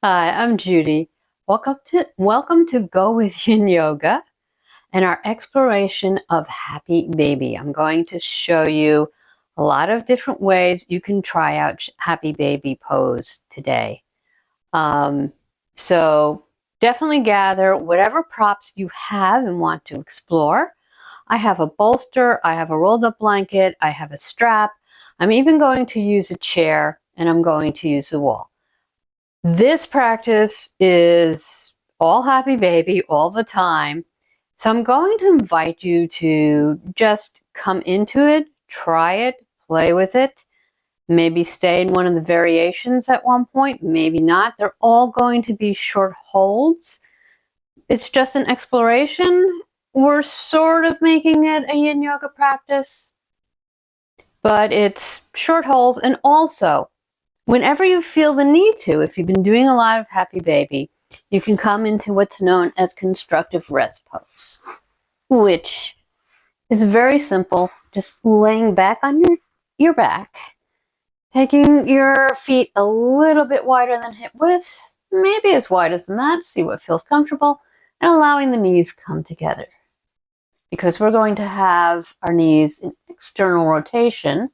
Hi, I'm Judy. Welcome to Go with Yin Yoga and our exploration of Happy Baby. I'm going to show you a lot of different ways you can try out Happy Baby pose today. So definitely gather whatever props you have and want to explore. I have a bolster, I have a rolled up blanket, I have a strap. I'm even going to use a chair and I'm going to use the wall. This practice is all Happy Baby all the time. So I'm going to invite you to just come into it, try it, play with it, maybe stay in one of the variations at one point, maybe not. They're all going to be short holds. It's just an exploration. We're sort of making it a Yin Yoga practice, but it's short holds. And also, whenever you feel the need to, if you've been doing a lot of Happy Baby, you can come into what's known as Constructive Rest Pose, which is very simple. Just laying back on your back, taking your feet a little bit wider than hip width, maybe as wide as that, see what feels comfortable, and allowing the knees come together. Because we're going to have our knees in external rotation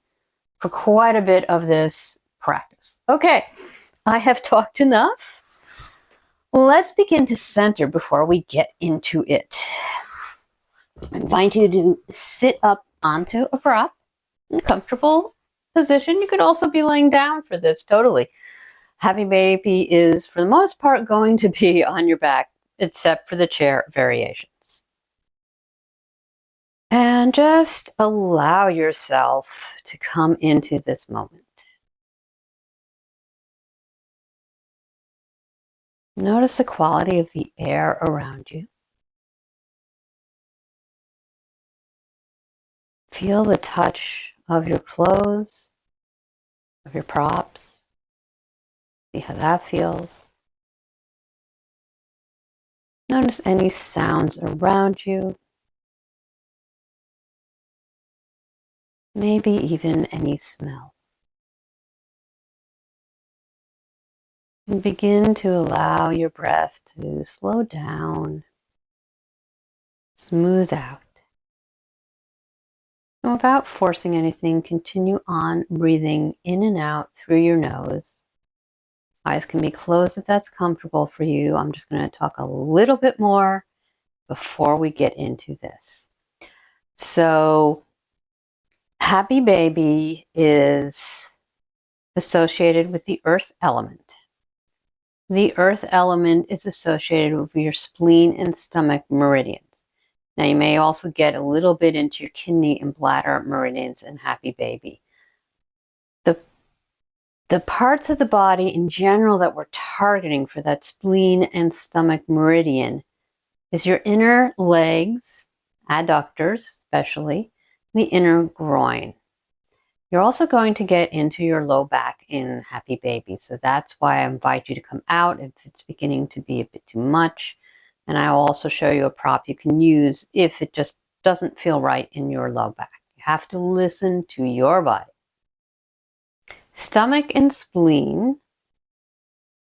for quite a bit of this practice. Okay, I have talked enough. Let's begin to center before we get into it. I invite you to sit up onto a prop in a comfortable position. You could also be laying down for this, totally. Happy Baby is, for the most part, going to be on your back, except for the chair variations. And just allow yourself to come into this moment. Notice the quality of the air around you. Feel the touch of your clothes, of your props. See how that feels. Notice any sounds around you. Maybe even any smells. And begin to allow your breath to slow down, smooth out. And without forcing anything, continue on breathing in and out through your nose. Eyes can be closed if that's comfortable for you. I'm just going to talk a little bit more before we get into this. So, Happy Baby is associated with the earth element. The earth element is associated with your spleen and stomach meridians. Now, you may also get a little bit into your kidney and bladder meridians in Happy Baby. The parts of the body in general that we're targeting for that spleen and stomach meridian is your inner legs, adductors especially, the inner groin. You're also going to get into your low back in Happy Baby. So that's why I invite you to come out if it's beginning to be a bit too much. And I'll also show you a prop you can use if it just doesn't feel right in your low back. You have to listen to your body. Stomach and spleen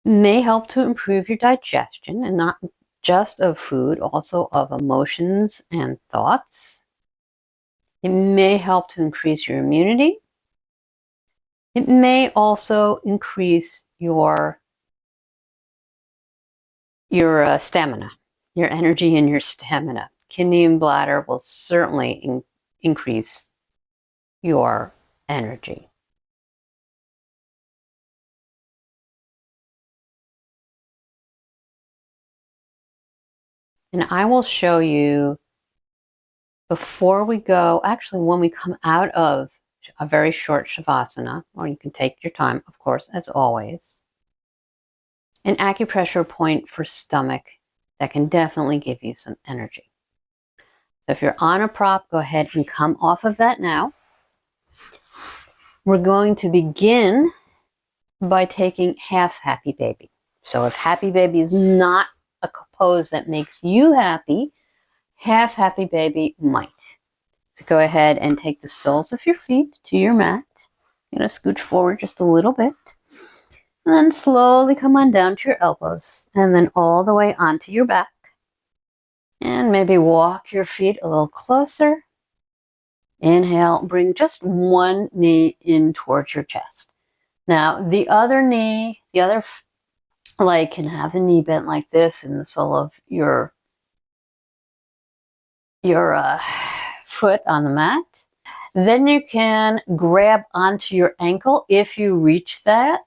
may help to improve your digestion, and not just of food, also of emotions and thoughts. It may help to increase your immunity. It may also increase your stamina, your energy and your stamina. Kidney and bladder will certainly increase your energy. And I will show you before we go, actually when we come out of a very short Savasana, or you can take your time, of course, as always, an acupressure point for stomach that can definitely give you some energy. So if you're on a prop, go ahead and come off of that now. We're going to begin by taking half Happy Baby. So if Happy Baby is not a pose that makes you happy, half Happy Baby might. So go ahead and take the soles of your feet to your mat. You're going to scooch forward just a little bit. And then slowly come on down to your elbows and then all the way onto your back. And maybe walk your feet a little closer. Inhale, bring just one knee in towards your chest. Now, the other knee, the other leg can have the knee bent like this in the sole of your foot on the mat. Then you can grab onto your ankle if you reach that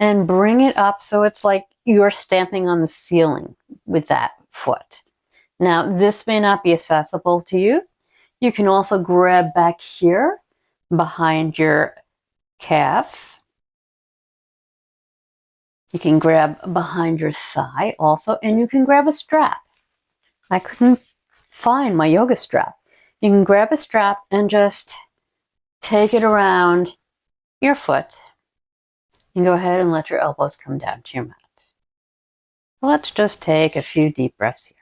and bring it up so it's like you're stamping on the ceiling with that foot. Now, this may not be accessible to you. You can also grab back here behind your calf. You can grab behind your thigh also, and you can grab a strap. I couldn't find my yoga strap. You can grab a strap and just take it around your foot and go ahead and let your elbows come down to your mat. Let's just take a few deep breaths here.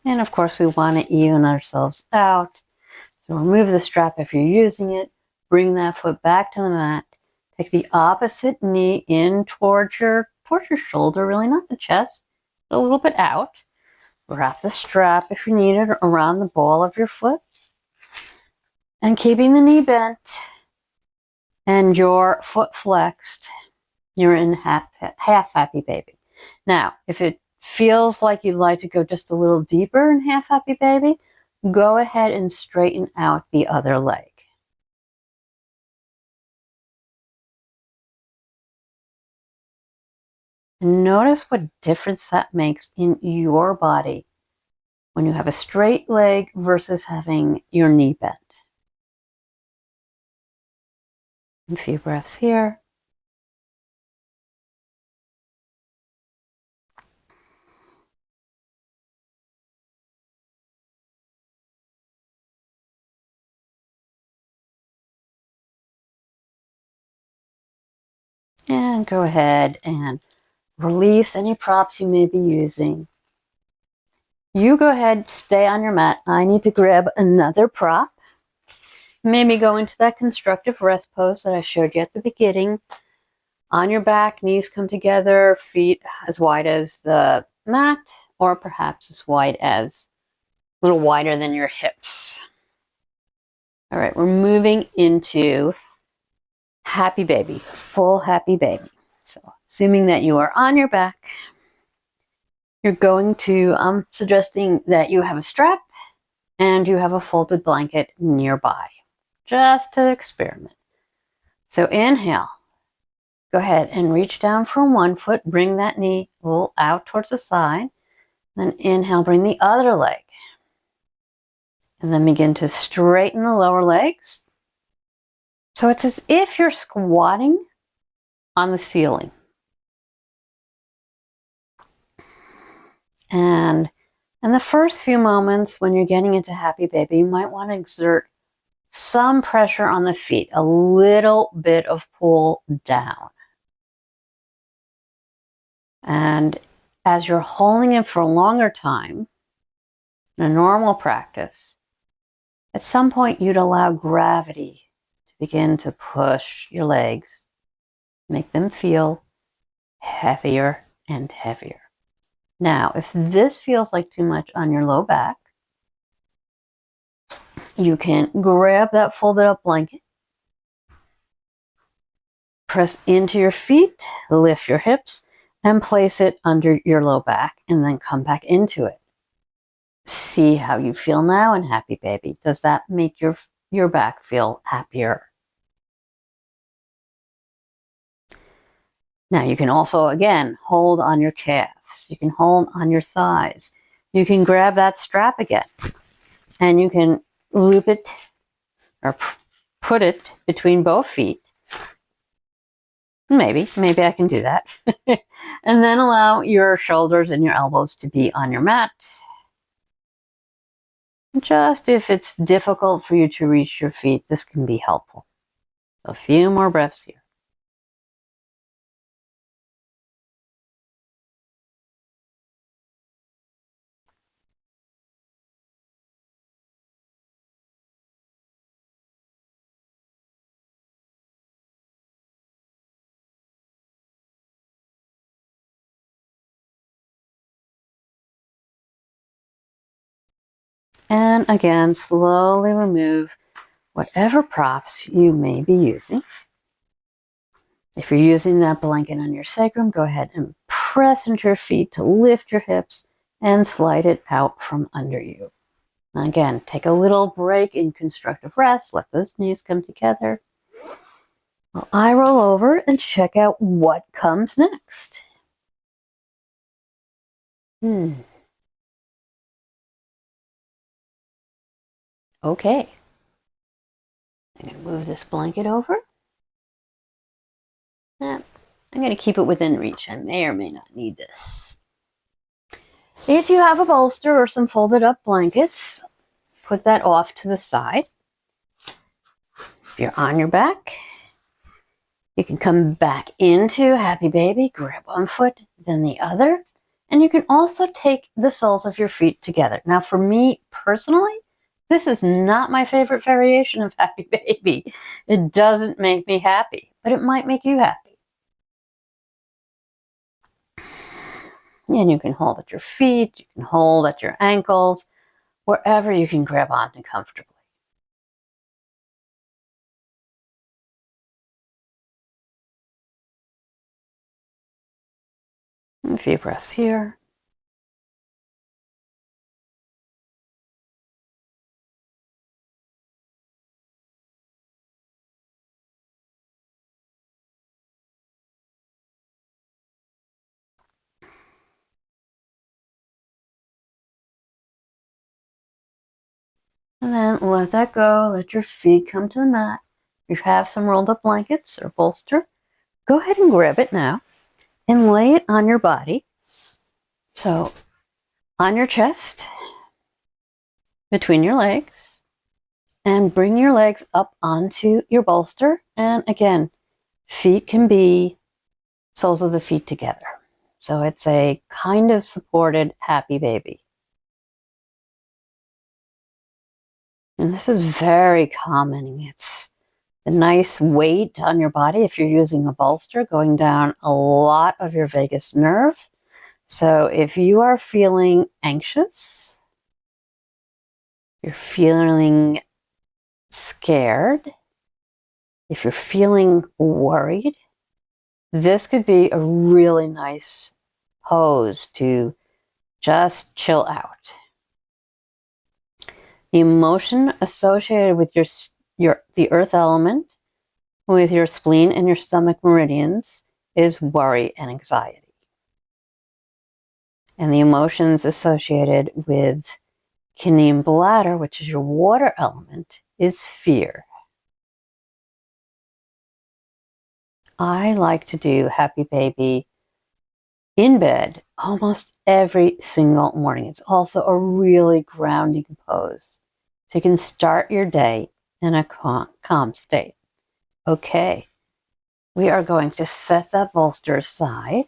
And of course, we want to even ourselves out. So remove the strap if you're using it. Bring that foot back to the mat. Take the opposite knee in towards your shoulder, really not the chest, a little bit out. Wrap the strap if you need it around the ball of your foot. And keeping the knee bent and your foot flexed, you're in half happy baby. Now, if it feels like you'd like to go just a little deeper in half happy baby, go ahead and straighten out the other leg. Notice what difference that makes in your body when you have a straight leg versus having your knee bent. A few breaths here. And go ahead and release any props you may be using. You go ahead, stay on your mat. I need to grab another prop. Maybe go into that constructive rest pose that I showed you at the beginning. On your back, knees come together, feet as wide as the mat, or perhaps as wide as, a little wider than your hips. All right, we're moving into happy baby, full happy baby. So assuming that you are on your back, you're going to, I'm suggesting that you have a strap and you have a folded blanket nearby, just to experiment. So inhale, go ahead and reach down from one foot, bring that knee a little out towards the side. Then inhale, bring the other leg. And then begin to straighten the lower legs. So it's as if you're squatting on the ceiling. And in the first few moments when you're getting into happy baby, you might want to exert some pressure on the feet, a little bit of pull down. And as you're holding it for a longer time, in a normal practice, at some point you'd allow gravity to begin to push your legs, make them feel heavier and heavier. Now, if this feels like too much on your low back, you can grab that folded up blanket, press into your feet, lift your hips, and place it under your low back, and then come back into it. See how you feel now in happy baby. Does that make your back feel happier? Now you can also, again, hold on your calves. You can hold on your thighs. You can grab that strap again, and you can loop it or put it between both feet. Maybe I can do that. And then allow your shoulders and your elbows to be on your mat. Just if it's difficult for you to reach your feet, this can be helpful. So a few more breaths here. And again, slowly remove whatever props you may be using. If you're using that blanket on your sacrum, go ahead and press into your feet to lift your hips and slide it out from under you. And again, take a little break in constructive rest. Let those knees come together. Well, I roll over and check out what comes next. Okay. I'm going to move this blanket over. I'm going to keep it within reach. I may or may not need this. If you have a bolster or some folded up blankets, put that off to the side. If you're on your back, you can come back into Happy Baby, grab one foot, then the other, and you can also take the soles of your feet together. Now, for me personally, this is not my favorite variation of Happy Baby. It doesn't make me happy, but it might make you happy. And you can hold at your feet, you can hold at your ankles, wherever you can grab onto comfortably. A few breaths here. And then let that go. Let your feet come to the mat. If you have some rolled up blankets or bolster, go ahead and grab it now and lay it on your body. So on your chest, between your legs, and bring your legs up onto your bolster. And again, feet can be soles of the feet together. So it's a kind of supported Happy Baby. And this is very common. It's a nice weight on your body if you're using a bolster, going down a lot of your vagus nerve. So if you are feeling anxious, you're feeling scared, if you're feeling worried, this could be a really nice pose to just chill out. The emotion associated with the earth element, with your spleen and your stomach meridians, is worry and anxiety. And the emotions associated with kidney and bladder, which is your water element, is fear. I like to do Happy Baby in bed almost every single morning. It's also a really grounding pose. So you can start your day in a calm state. Okay, we are going to set that bolster aside.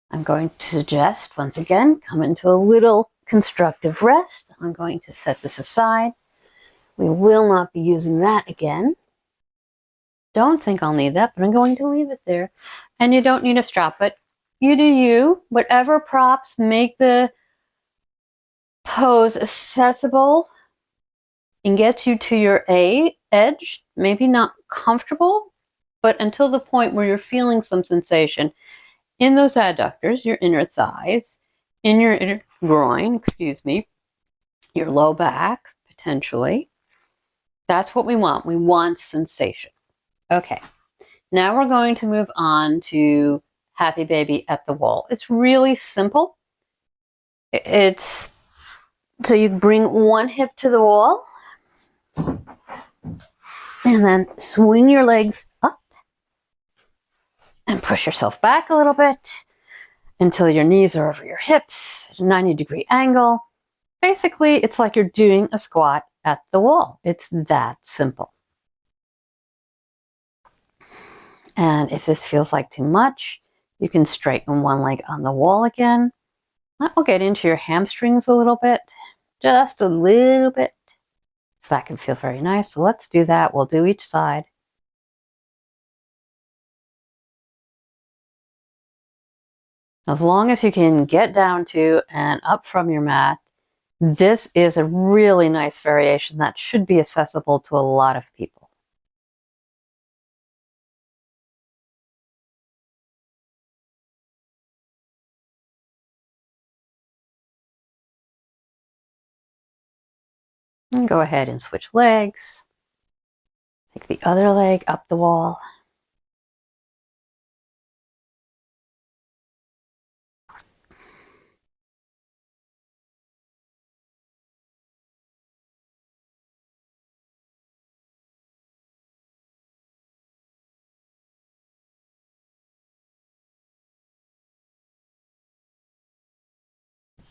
I'm going to suggest, once again, come into a little constructive rest. I'm going to set this aside. We will not be using that again. Don't think I'll need that, but I'm going to leave it there. And you don't need a strap, but you do you. Whatever props make the pose accessible and gets you to your edge, maybe not comfortable, but until the point where you're feeling some sensation in those adductors, your inner thighs, in your inner groin, your low back, potentially. That's what we want. We want sensation. Okay, now we're going to move on to Happy Baby at the wall. It's really simple. So you bring one hip to the wall and then swing your legs up and push yourself back a little bit until your knees are over your hips at a 90-degree angle. Basically, it's like you're doing a squat at the wall. It's that simple. And if this feels like too much, you can straighten one leg on the wall again. That will get into your hamstrings a little bit, just a little bit. So that can feel very nice. So let's do that. We'll do each side. As long as you can get down to and up from your mat, this is a really nice variation that should be accessible to a lot of people. And go ahead and switch legs. Take the other leg up the wall.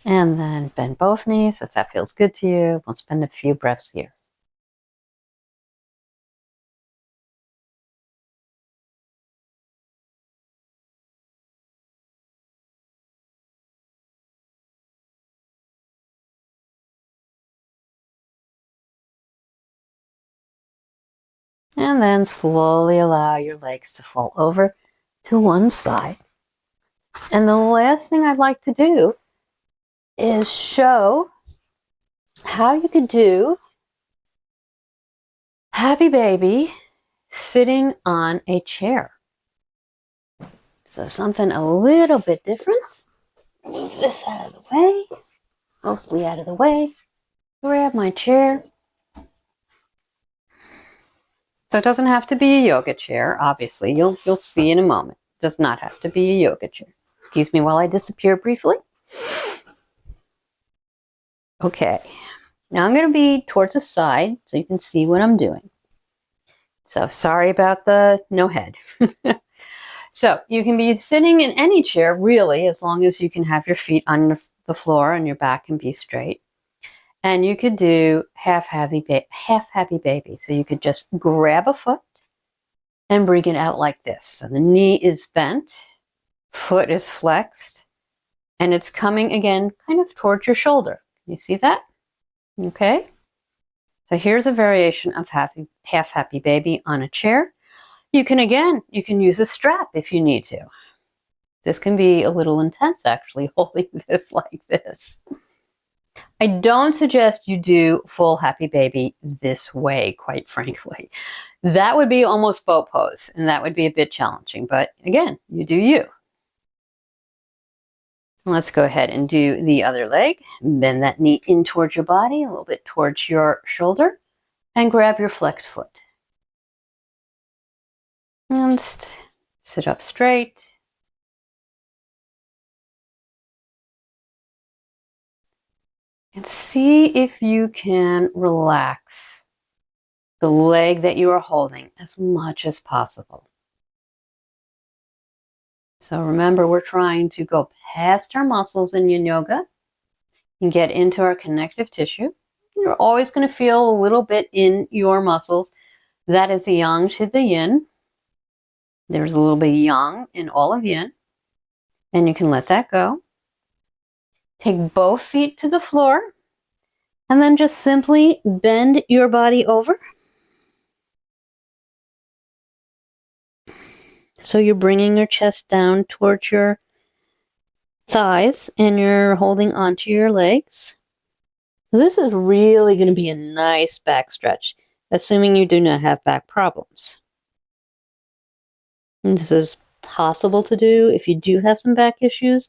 And then bend both knees if that feels good to you. We'll spend a few breaths here. And then slowly allow your legs to fall over to one side. And the last thing I'd like to do is show how you could do Happy Baby sitting on a chair. So something a little bit different. Move this out of the way, mostly out of the way. Grab my chair. So it doesn't have to be a yoga chair, obviously. You'll see in a moment. It does not have to be a yoga chair. Excuse me while I disappear briefly. Okay. Now I'm going to be towards the side so you can see what I'm doing. So sorry about the no head. So you can be sitting in any chair, really, as long as you can have your feet on the floor and your back can be straight. And you could do half happy baby. So you could just grab a foot and bring it out like this. So the knee is bent, foot is flexed, and it's coming again kind of towards your shoulder. Can you see that? Okay. So here's a variation of half happy baby on a chair. You can use a strap if you need to. This can be a little intense actually, holding this like this. I don't suggest you do full happy baby this way, quite frankly. That would be almost boat pose, and that would be a bit challenging. But again, you do you. Let's go ahead and do the other leg. Bend that knee in towards your body, a little bit towards your shoulder, and grab your flexed foot. And sit up straight. And see if you can relax the leg that you are holding as much as possible. So remember, we're trying to go past our muscles in Yin Yoga and get into our connective tissue. You're always going to feel a little bit in your muscles. That is the yang to the yin. There's a little bit of yang in all of yin. And you can let that go. Take both feet to the floor. And then just simply bend your body over. So you're bringing your chest down towards your thighs and you're holding onto your legs. This is really going to be a nice back stretch, assuming you do not have back problems. And this is possible to do if you do have some back issues,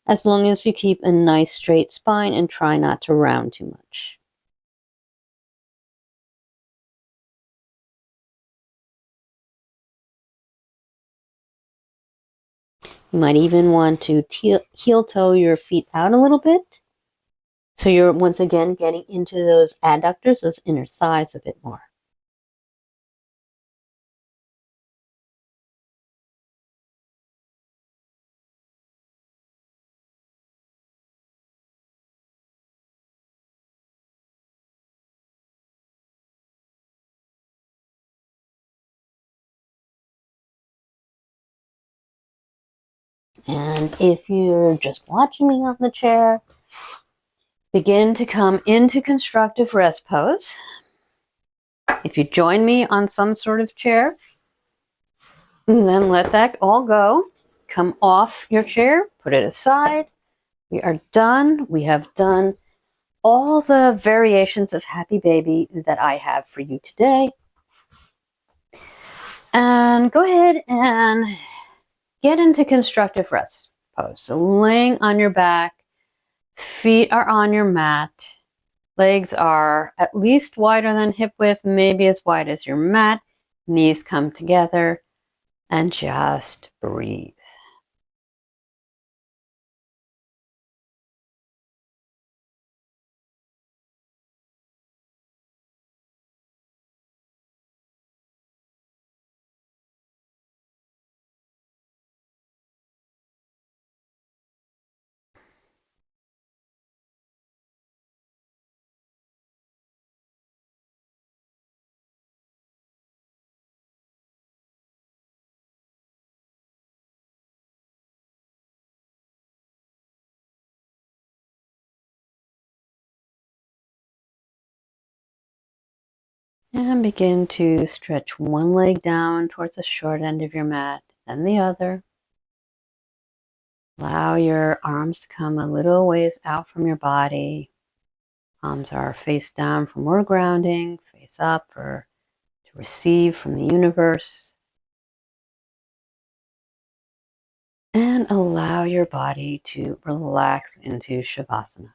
as long as you keep a nice straight spine and try not to round too much. You might even want to heel toe your feet out a little bit. So you're once again getting into those adductors, those inner thighs a bit more. And if you're just watching me on the chair, begin to come into constructive rest pose. If you join me on some sort of chair, then let that all go. Come off your chair, put it aside. We are done. We have done all the variations of Happy Baby that I have for you today. And go ahead and get into constructive rest pose. So laying on your back, feet are on your mat, legs are at least wider than hip width, maybe as wide as your mat, knees come together, and just breathe. And begin to stretch one leg down towards the short end of your mat, then the other. Allow your arms to come a little ways out from your body. Palms are face down for more grounding, face up for to receive from the universe. And allow your body to relax into Savasana.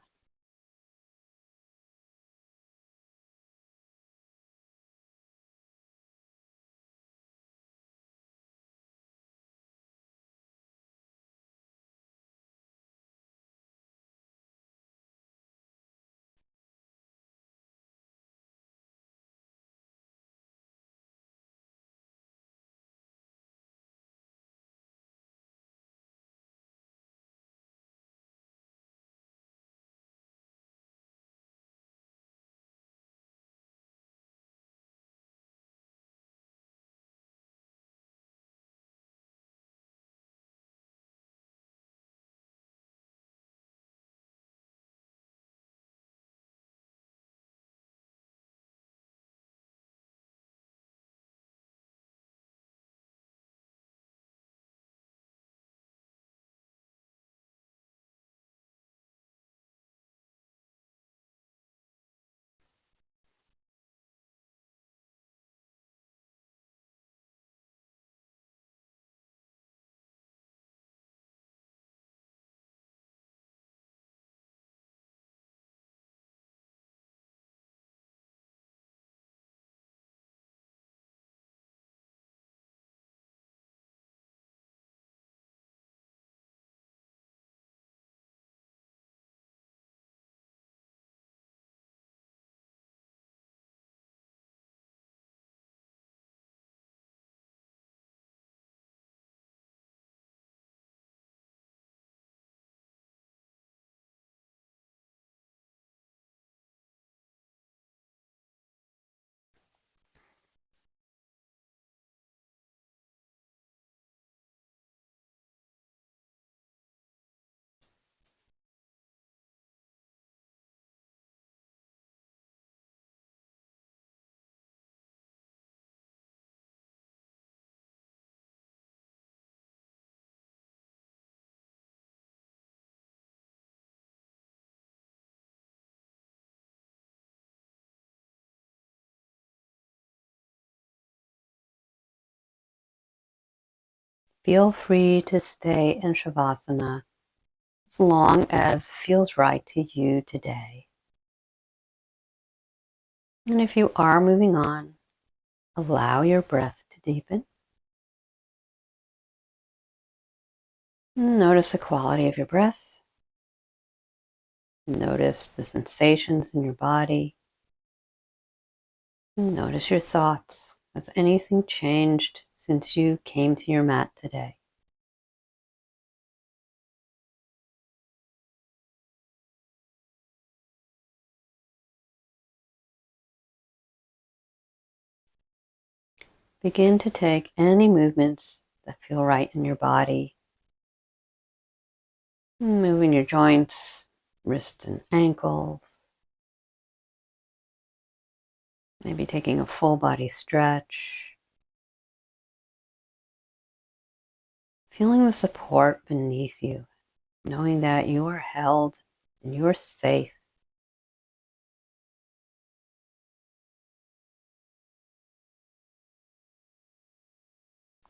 Feel free to stay in Shavasana as long as feels right to you today. And if you are moving on, allow your breath to deepen. Notice the quality of your breath. Notice the sensations in your body. Notice your thoughts. Has anything changed since you came to your mat today? Begin to take any movements that feel right in your body. Moving your joints, wrists and ankles. Maybe taking a full body stretch. Feeling the support beneath you, knowing that you are held and you are safe.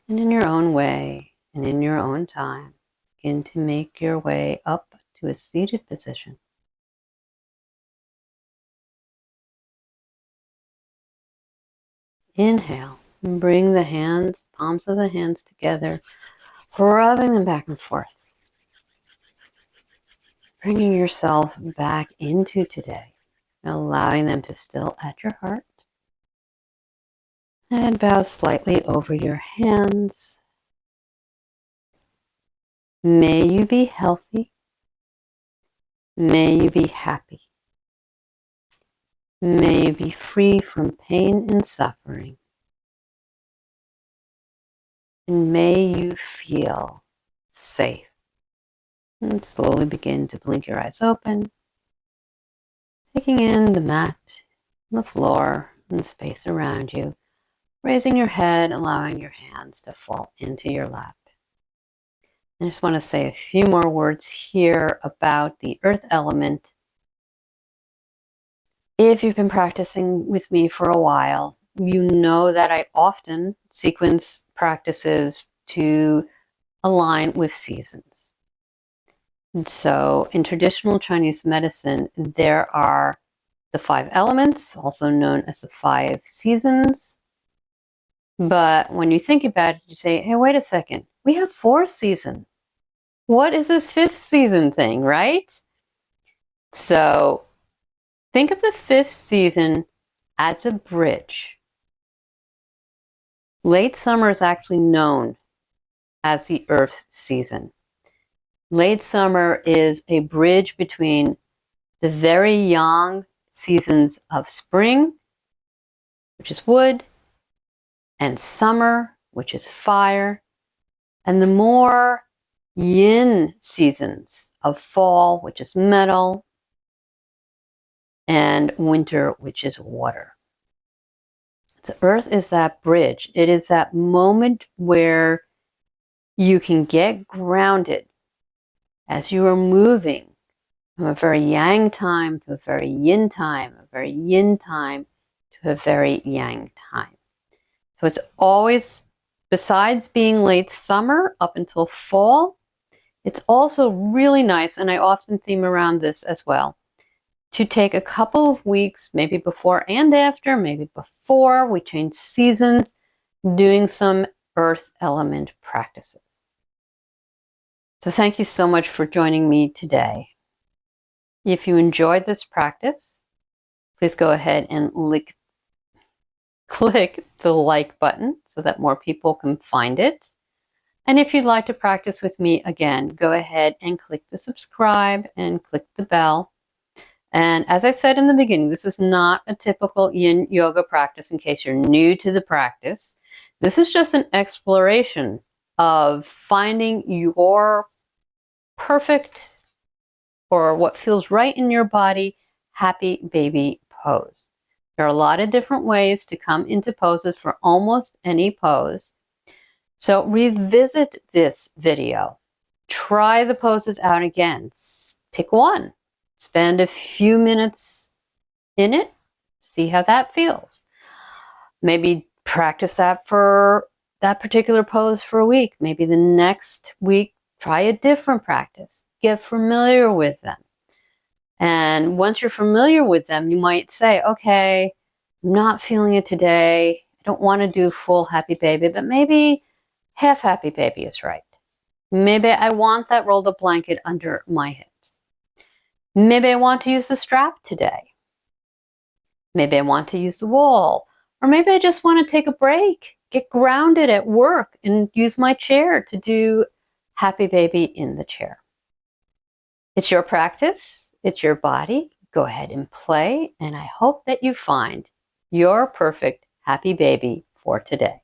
And in your own way and in your own time, begin to make your way up to a seated position. Inhale and bring the hands, palms of the hands together, rubbing them back and forth. Bringing yourself back into today, allowing them to still at your heart. Head bow slightly over your hands. May you be healthy. May you be happy. May you be free from pain and suffering. And may you feel safe. And slowly begin to blink your eyes open, taking in the mat, the floor, and the space around you, raising your head, allowing your hands to fall into your lap. I just want to say a few more words here about the earth element. If you've been practicing with me for a while, you know that I often sequence practices to align with seasons. And so in traditional Chinese medicine, there are the 5 elements, also known as the 5 seasons. But when you think about it, you say, hey, wait a second, we have 4 seasons. What is this 5th season thing, right? So think of the 5th season as a bridge. Late summer is actually known as the earth season. Late summer is a bridge between the very young seasons of spring, which is wood, and summer, which is fire, and the more yin seasons of fall, which is metal, and winter, which is water. The earth is that bridge. It is that moment where you can get grounded as you are moving from a very yang time to a very yin time, a very yin time to a very yang time. So it's always, besides being late summer up until fall, it's also really nice, and I often theme around this as well, to take a couple of weeks, maybe before and after, maybe before we change seasons, doing some earth element practices. So thank you so much for joining me today. If you enjoyed this practice, please go ahead and click the like button so that more people can find it. And if you'd like to practice with me again, go ahead and click the subscribe and click the bell. And as I said in the beginning, this is not a typical Yin Yoga practice in case you're new to the practice. This is just an exploration of finding your perfect, or what feels right in your body, happy baby pose. There are a lot of different ways to come into poses for almost any pose. So revisit this video. Try the poses out again. Pick one. Spend a few minutes in it. See how that feels. Maybe practice that for that particular pose for a week. Maybe the next week, try a different practice. Get familiar with them. And once you're familiar with them, you might say, okay, I'm not feeling it today. I don't want to do full happy baby, but maybe half happy baby is right. Maybe I want that rolled up blanket under my hips. Maybe I want to use the strap today. Maybe I want to use the wall. Or maybe I just want to take a break, get grounded at work, and use my chair to do happy baby in the chair. It's your practice. It's your body. Go ahead and play. And I hope that you find your perfect happy baby for today.